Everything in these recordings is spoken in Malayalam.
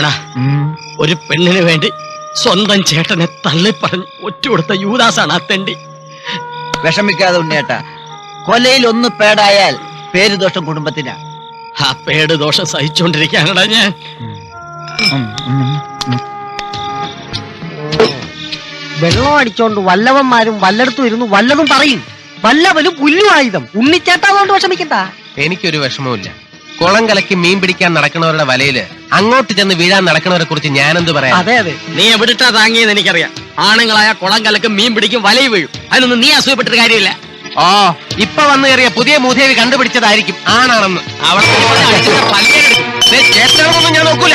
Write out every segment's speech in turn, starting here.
രമണ, ഒരു പെണ്ണിന് വേണ്ടി സ്വന്തം ചേട്ടനെ തള്ളിപ്പറഞ്ഞ് ഒറ്റുകൊടുത്ത യൂദാസാണ് ആ തെണ്ടി. വിഷമിക്കാതെ ഉണ്ണിയേട്ട, കൊലയിൽ ഒന്ന് പേടായാൽ പേര് ദോഷം കുടുംബത്തിനാ. ആ പേട് ദോഷം സഹിച്ചോണ്ടിരിക്കാനടാ ഞാൻ. വെള്ളം അടിച്ചോണ്ട് വല്ലവന്മാരും വല്ലയിടത്തും ഇരുന്ന് വല്ലതും പറയും. വല്ലവനും പുല്ലുമായുധം. ഉണ്ണിച്ചേട്ടാവുകൊണ്ട് വിഷമിക്കണ്ട. എനിക്കൊരു വിഷമവുമില്ല. കുളം കലക്കി മീൻ പിടിക്കാൻ നടക്കുന്നവരുടെ വലയില് അങ്ങോട്ട് ചെന്ന് വീഴാൻ നടക്കുന്നവരെ കുറിച്ച് ഞാനെന്ത് പറയാം? അതെ അതെ, നീ എവിടിട്ടാ താങ്ങിയെന്ന് എനിക്കറിയാം. ആണുങ്ങളായ കുളം കലക്കും മീൻ പിടിക്കും വലയിൽ വീഴും. അതിനൊന്നും നീ അസൂയപ്പെട്ടിട്ട് കാര്യമില്ല. ഓ, ഇപ്പൊ വന്നു കയറിയ പുതിയ മൂദേവി കണ്ടുപിടിച്ചതായിരിക്കും ആണാണെന്ന്. അവിടെ ചേട്ടനൊന്നും ഞാൻ നോക്കൂല.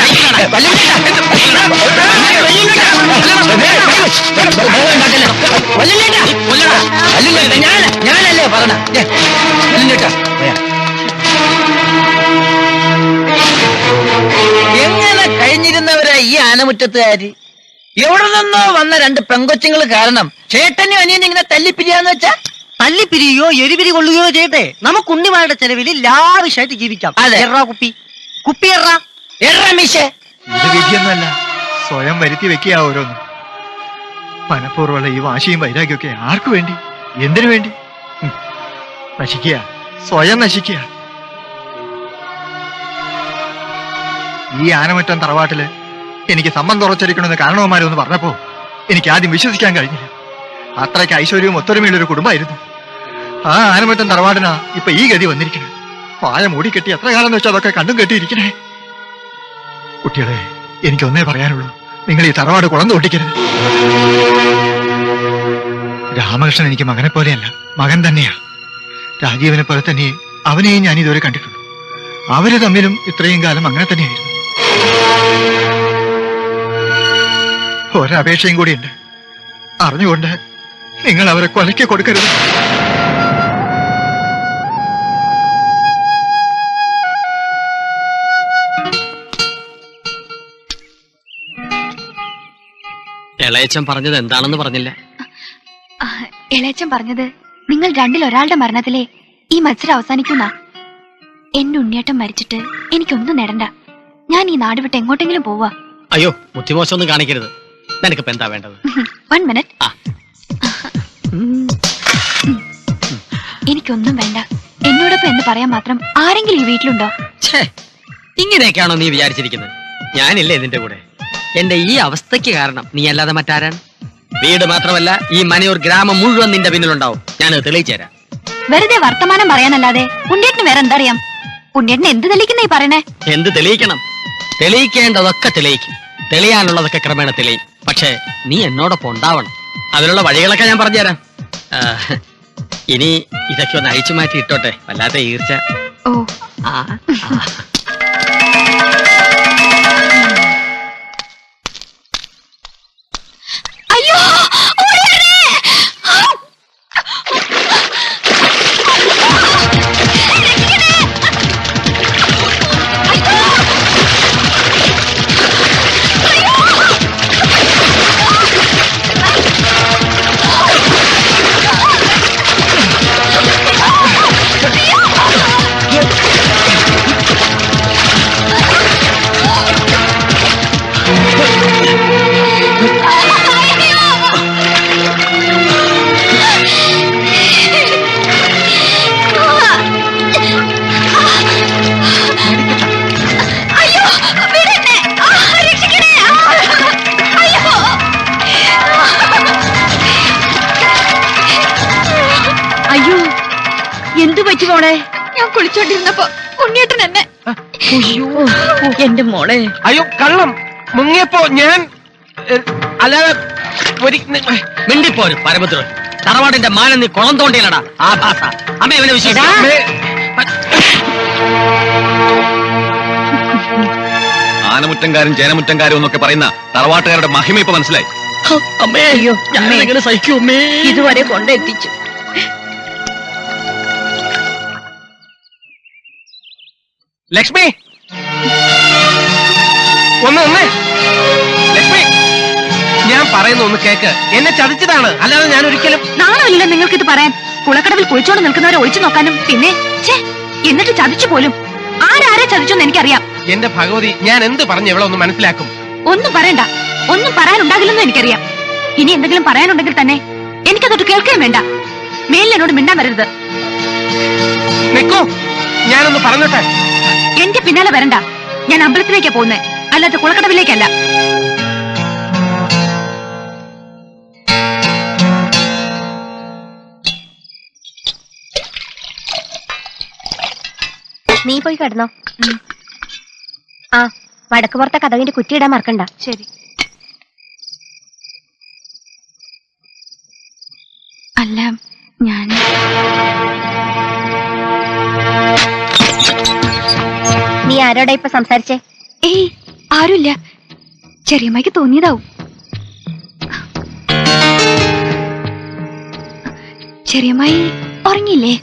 ഞാനല്ലേ പറഞ്ഞ എങ്ങനെ കഴിഞ്ഞിരുന്നവരാ ഈ ആനമുറ്റത്തുകാര്? എവിടെ നിന്നോ വന്ന രണ്ട് പെങ്കൊച്ചുങ്ങൾ കാരണം ചേട്ടനും അനിയനും ഇങ്ങനെ തല്ലിപ്പിരിയാന്ന് വെച്ചാ? തല്ലിപ്പിരിയോ എരിപിരി കൊള്ളുകയോ ചെയ്യട്ടെ, നമുക്ക് ഉണ്ണിമാരുടെ ചെലവിൽ ലാവിഷായിട്ട് ജീവിക്കാം. അതെ. എറാ കുപ്പി, കുപ്പി എറാ. മീശേ, ഇത് വിധിയൊന്നുമല്ല, സ്വയം വരുത്തി വെക്കുക ഓരോന്നും. മനഃപൂർവ്വമുള്ള ഈ വാശിയും വൈരാഗ്യമൊക്കെ ആർക്കു വേണ്ടി, എന്തിനു വേണ്ടി? നശിക്കുക, സ്വയം നശിക്കുക. ഈ ആനമറ്റം തറവാട്ടില് എനിക്ക് സംബന്ധം ഉറച്ചിരിക്കണമെന്ന് കാരണവന്മാരൊന്ന് പറഞ്ഞപ്പോ എനിക്ക് ആദ്യം വിശ്വസിക്കാൻ കഴിഞ്ഞില്ല. അത്രയ്ക്ക് ഐശ്വര്യവും ഒത്തൊരുമയുള്ളൊരു കുടുംബമായിരുന്നു. ആ ആനമറ്റം തറവാടിനാ ഇപ്പൊ ഈ ഗതി വന്നിരിക്കണേ. പായ മൂടിക്കെട്ടി എത്ര കാലം എന്ന് വെച്ചാൽ അതൊക്കെ കണ്ടും കെട്ടിയിരിക്കണേ. കുട്ടികളെ, എനിക്കൊന്നേ പറയാനുള്ളൂ, നിങ്ങൾ ഈ തറവാട് കുളം തോട്ടിക്കരുത്. രാമകൃഷ്ണൻ എനിക്ക് മകനെ പോലെയല്ല, മകൻ തന്നെയാ. രാജീവനെ പോലെ തന്നെ അവനെയും ഞാൻ ഇതുവരെ കണ്ടിട്ടുള്ളൂ. അവര് തമ്മിലും ഇത്രയും കാലം അങ്ങനെ തന്നെയായിരുന്നു. ഒരപേക്ഷയും കൂടിയുണ്ട്. അറിഞ്ഞുകൊണ്ട് നിങ്ങൾ അവരെ കൊലയ്ക്ക് കൊടുക്കരുത്. ഇളയച്ചൻ പറഞ്ഞത് എന്താണെന്ന് പറഞ്ഞില്ല. ഇളയച്ചൻ പറഞ്ഞത് നിങ്ങൾ രണ്ടിൽ ഒരാളുടെ മരണത്തിലെ ഈ മത്സരം അവസാനിക്കുന്ന. എന്റെ ഉണ്ണിയേട്ടൻ മരിച്ചിട്ട് എനിക്കൊന്നും നേടണ്ട. ഞാൻ ഈ നാട് വിട്ട് എങ്ങോട്ടെങ്കിലും പോവാ. അയ്യോ, ബുദ്ധിമോശമൊന്നും കാണിക്കരുത്. നിനക്കിപ്പോ എന്താ വേണ്ടത്? 1 മിനിറ്റ്. എനിക്കൊന്നും വേണ്ട. എന്നോടൊപ്പം എന്ന് പറയാൻ മാത്രം ആരെങ്കിലും ഈ വീട്ടിലുണ്ടോ? ഇങ്ങനെയൊക്കെയാണോ നീ വിചാരിച്ചിരിക്കുന്നത്? ഞാനില്ലേ നിന്റെ കൂടെ? എന്റെ ഈ അവസ്ഥയ്ക്ക് കാരണം നീ അല്ലാതെ മറ്റാരാണ്? വീട് മാത്രമല്ല, ഈ മനയൂർ ഗ്രാമം മുഴുവൻ നിന്റെ പിന്നിലുണ്ടാവും. ഞാനത് തെളിയിച്ചു തരാം. വെറുതെ വർത്തമാനം പറയാനല്ലാതെ ഉണ്ണിയേട്ടന് വേറെ എന്താ അറിയാം? ഉണ്ണിയേട്ടന് എന്ത് തെളിയിക്കുന്നേ പറയണേ? എന്ത് തെളിയിക്കണം? തെളിയിക്കേണ്ടതൊക്കെ തെളിയിക്കും. തെളിയാനുള്ളതൊക്കെ ക്രമേണ തെളിയും. പക്ഷെ നീ എന്നോടൊപ്പം ഉണ്ടാവണം. അതിനുള്ള വഴികളൊക്കെ ഞാൻ പറഞ്ഞുതരാം. ഇനി ഇതൊക്കെ ഒന്ന് അഴിച്ചു മാറ്റി ഇട്ടോട്ടെ, വല്ലാത്ത ഈർച്ച. ഓ, അയ്യോ, എന്ത് പറ്റി മോളെ? ഞാൻ കുളിച്ചോണ്ടിരുന്നപ്പോ ഉണ്ണിയേട്ടൻ എന്നെ. എന്റെ മോളെ. അയ്യോ, കള്ളം. മുങ്ങിയപ്പോ ഞാൻ അല്ലാതെ മിണ്ടിപ്പോരും പരമദ്രോ. തറവാടിന്റെ മാനം നീ കുളം തോണ്ടിയല്ലടാ ആഭാസ. അമ്മ ഇവനെ വിശ്വസിച്ചു. ആനമുറ്റംകാരും ചേനമുറ്റംകാരും എന്നൊക്കെ പറയുന്ന തറവാട്ടുകാരുടെ മഹിമ ഇപ്പൊ മനസ്സിലായി. അമ്മേ, അയ്യോ, ഞാനെങ്ങനെ സഹിക്കൂ അമ്മേ? ഇതുവരെ കൊണ്ടെത്തിച്ചു. ലക്ഷ്മി, ഒന്ന് ലക്ഷ്മി, ഞാൻ പറയുന്ന ഒന്ന് കേക്ക്. എന്നെ ചതിച്ചതാണ്, അല്ലാതെ ഞാൻ ഒരിക്കലും. നാണമില്ല നിങ്ങൾക്ക് ഇത് പറയാൻ? കുളക്കടവിൽ കുളിച്ചോണ്ട് നിൽക്കുന്നവരെ ഒഴിച്ചു നോക്കാനും പിന്നെ എന്നിട്ട് ചതിച്ചു പോലും. ആരാരെ ചതിച്ചോന്ന് എനിക്കറിയാം. എന്റെ ഭഗവതി, ഞാൻ എന്ത് പറഞ്ഞു ഇവിടെ ഒന്ന് മനസ്സിലാക്കും? ഒന്നും പറയണ്ട, ഒന്നും പറയാനുണ്ടാകില്ലെന്ന് എനിക്കറിയാം. ഇനി എന്തെങ്കിലും പറയാനുണ്ടെങ്കിൽ തന്നെ എനിക്കതൊട്ട് കേൾക്കുകയും വേണ്ട. മേലിൽ എന്നോട് മിണ്ടാൻ വരരുത്. നിക്കോ, ഞാനൊന്ന് പറഞ്ഞോട്ടെ. എന്റെ പിന്നാലെ വരണ്ട. ഞാൻ അമ്പലത്തിലേക്കാ പോകുന്നേ, അല്ലാതെ കുളക്കടവിലേക്കല്ല. നീ പോയി കിടന്നോ. ആ, വടക്ക് പുറത്തെ കഥകിന്റെ കുറ്റിയിടാൻ മറക്കണ്ട. ശരി. അല്ല, ഞാൻ നീ ആരോടാ ഇപ്പൊ സംസാരിച്ചേ? ഏയ്, ആരുമില്ല. ചെറിയമ്മയ്ക്ക് തോന്നിയതാവും. ചെറിയമ്മായി ഉറങ്ങിയില്ലേ?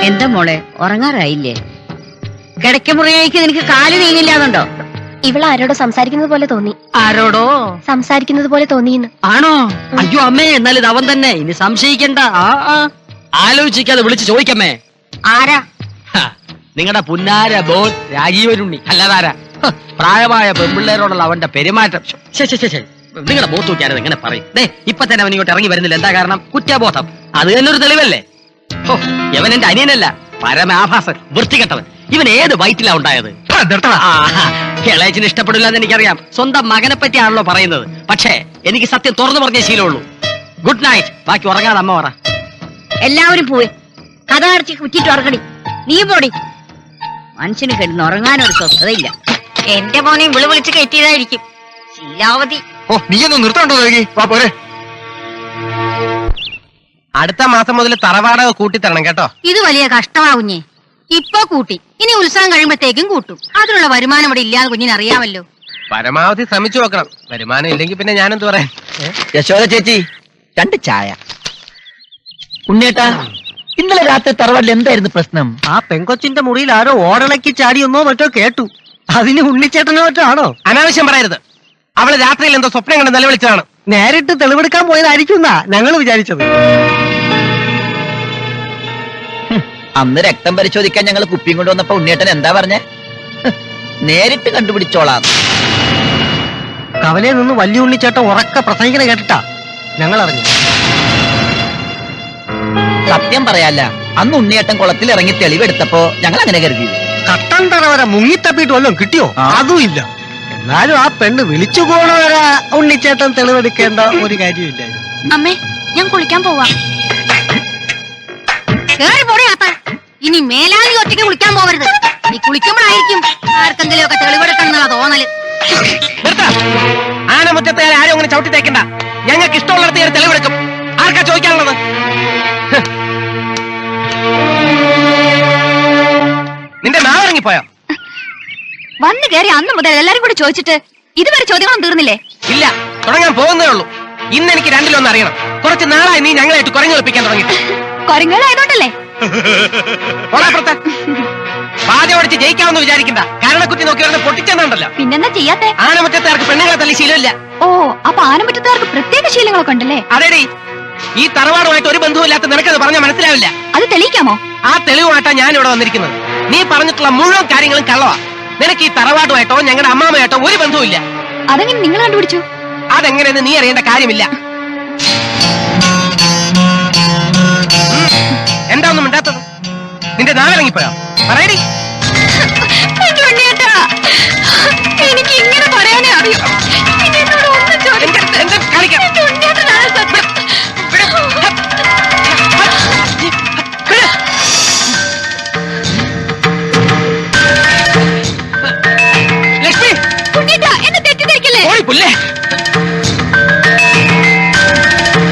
എന്താ മോളെ, ഉറങ്ങാറായില്ലേ? കിടക്കമുറിയേക്ക് നിനക്ക് കാല് നീങ്ങില്ലാന്നുണ്ടോ? ഇവള് ആരോടോ സംസാരിക്കുന്നത് പോലെ തോന്നി. ആരോടോ സംസാരിക്കുന്നത് പോലെ തോന്നിയെന്ന്. ആണോ? അയ്യോ അമ്മേ, എന്നാൽ ഇത് അവൻ തന്നെ. ഇനി സംശയിക്കണ്ട. ആലോചിക്കാതെ വിളിച്ച് ചോദിക്കമ്മേ. ആരാ? നിങ്ങളുടെ പുന്നാര ബോൾ രാജീവരുണ്ണി അല്ലാതാരാ? പ്രായമായ പെൺപിള്ളേരോടുള്ള അവന്റെ പെരുമാറ്റം. നിങ്ങളുടെ ബോത്ത് നോക്കിയാൽ എങ്ങനെ പറയും? ഇപ്പൊ തന്നെ അവൻ ഇങ്ങോട്ട് ഇറങ്ങി വരുന്നില്ല. എന്താ കാരണം? കുറ്റബോധം. അത് തന്നെ ഒരു തെളിവല്ലേ? ഇവൻ എന്റെ അനിയനല്ല, പരമാഭാസൻ, വൃത്തികെട്ടവൻ. ഇവൻ ഏത് വയറ്റിലാ ഉണ്ടായത്? ഇളയച്ചിന് ഇഷ്ടപ്പെടില്ല എന്ന് എനിക്കറിയാം. സ്വന്തം മകനെ പറ്റിയാണല്ലോ പറയുന്നത്. പക്ഷേ എനിക്ക് സത്യം തുറന്നു പറഞ്ഞ ശീലമുള്ളൂ. Good night. ബാക്കി ഉറങ്ങാതെ അമ്മ പറ. എല്ലാവരും പോയി കഥ അടച്ച് കുറ്റിട്ട് ഉറങ്ങടി. നീ പോടി. മനുഷ്യന് കിടന്ന് ഉറങ്ങാനൊരു സ്വസ്ഥതയില്ല. എന്റെ മോനെ വിളിച്ച് കയറ്റിയതായിരിക്കും. ശീലാവതി. ഓ, നീയൊന്ന് നിർത്തണ്ടോ? വാ പോരെ. അടുത്ത മാസം മുതൽ തറവാടക കൂട്ടിത്തരണം കേട്ടോ. ഇത് വലിയ കഷ്ടമാകുഞ്ഞേ. ഇപ്പൊ കൂട്ടി, ഇനി ഉത്സവം കഴിയുമ്പോഴത്തേക്കും കൂട്ടും. അതിനുള്ള വരുമാനം ഇവിടെ ഇല്ലാതെ കുഞ്ഞിന് അറിയാമല്ലോ. പരമാവധി ശ്രമിച്ചു നോക്കണം. വരുമാനം ഇല്ലെങ്കിൽ പിന്നെ ഞാനെന്ത് പറയാൻ? യശോദ ചേച്ചി, 2 ചായ. ഉണ്ണേട്ടാ, ഇന്നലെ രാത്രി തറവാട്ടിൽ എന്തായിരുന്നു പ്രശ്നം? ആ പെങ്കൊച്ചിന്റെ മുറിയിൽ ആരോ ഓടളക്കി ചാടിയൊന്നോ മറ്റോ കേട്ടു. അതിന് ഉണ്ണിച്ചേട്ടനോ മറ്റോ ആണോ? അനാവശ്യം പറയരുത്. അവള് രാത്രിയിൽ എന്തോ സ്വപ്നം കണ്ട് നിലവിളിച്ചതാണ്. നേരിട്ട് തെളിവെടുക്കാൻ പോയതായിരിക്കും ഞങ്ങൾ വിചാരിച്ചത്. അന്ന് രക്തം പരിശോധിക്കാൻ ഞങ്ങൾ കുപ്പിയും കൊണ്ടുവന്നപ്പോ ഉണ്ണിയേട്ടൻ എന്താ പറഞ്ഞേ? നേരിട്ട് കണ്ടുപിടിച്ചോളാം. കവലയിൽ നിന്ന് വലിയ ഉണ്ണിച്ചേട്ടൻ ഉറക്ക പ്രസംഗിക്കണ കേട്ടിട്ടാ ഞങ്ങൾ അറിഞ്ഞു. സത്യം പറയാല്ല, അന്ന് ഉണ്ണിയേട്ടൻ കുളത്തിൽ ഇറങ്ങി തെളിവെടുത്തപ്പോ ഞങ്ങൾ അങ്ങനെ കരുതിയത്. കട്ടൻ തറ വരെ മുങ്ങിത്തപ്പിയിട്ട് വല്ലതും കിട്ടിയോ? അതും ഇല്ല. എന്നാലും ആ പെണ്ണ് വിളിച്ചു പോണ വരെ ഉണ്ണിച്ചേട്ടൻ തെളിവെടുക്കേണ്ട ഒരു കാര്യമില്ലായിരുന്നു. അമ്മേ, ഞാൻ കുളിക്കാൻ പോവാ. കേറി പോടി ആത്ത. ഇനി മേലാലി ഒറ്റയ്ക്ക് കുളിക്കാൻ പോകരുത്. നീ കുളിക്കുമ്പോഴായിരിക്കും ആർക്കെങ്കിലും ഒക്കെ തെളിവെടുക്കണമെന്നുള്ള തോന്നല്. ആനമുറ്റത്തെ ആരും അങ്ങനെ ചവിട്ടി തേക്കണ്ട. ഞങ്ങൾക്ക് ഇഷ്ടമുള്ളിടത്ത് ഞാൻ തെളിവെടുക്കും. ആർക്കാ ചോദിക്കാനുള്ളത്? നിന്റെ നാവിറങ്ങിപ്പോയോ? വന്നു കയറി അന്ന് മുതൽ എല്ലാരും കൂടി ചോദിച്ചിട്ട് ഇതുവരെ ചോദ്യങ്ങളും തീർന്നില്ലേ? ഇല്ല, തുടങ്ങാൻ പോകുന്നേ ഉള്ളൂ. ഇന്ന് എനിക്ക് രണ്ടിലൊന്നും അറിയണം. കുറച്ച് നാളായി നീ ഞങ്ങളായിട്ട് കുരങ്ങ് കളിപ്പിക്കാൻ തുടങ്ങിയിട്ട്. കൊരങ്ങളായതുകൊണ്ടല്ലേ? പാതി ഓടിച്ച് ജയിക്കാമെന്ന് വിചാരിക്കണ്ട. കാരണക്കുറ്റി നോക്കി വരുന്ന പൊട്ടിച്ചെന്നുണ്ടല്ലോ. പിന്നെന്താ ചെയ്യാത്തെ? ആനമുറ്റത്തേർക്ക് പെണ്ണുങ്ങളെ തല്ലി ശീലമില്ല. ഓ, അപ്പൊ ആനമുറ്റത്തുകാർക്ക് പ്രത്യേക ശീലങ്ങളൊക്കെ ഉണ്ടല്ലേ? അതേടി, ഈ തറവാടുമായിട്ട് ഒരു ബന്ധവുമില്ലാത്ത നിനക്കത് പറഞ്ഞാൽ മനസ്സിലാവില്ല. അത് തെളിയിക്കാമോ? ആ തെളിവുമായിട്ടാ ഞാൻ ഇവിടെ വന്നിരിക്കുന്നത്. നീ പറഞ്ഞിട്ടുള്ള മുഴുവൻ കാര്യങ്ങളും കള്ളവാ. നിനക്ക് ഈ തറവാടുമായിട്ടോ ഞങ്ങളുടെ അമ്മാമയായിട്ടോ ഒരു ബന്ധവുമില്ല. അതെങ്ങനെ നിങ്ങൾ കണ്ടുപിടിച്ചു? അതെങ്ങനെയെന്ന് നീ അറിയേണ്ട കാര്യമില്ല. എന്താ ഒന്നും മിണ്ടാത്തത്? നിന്റെ നാവിറങ്ങിപ്പോയോ? പറയടി.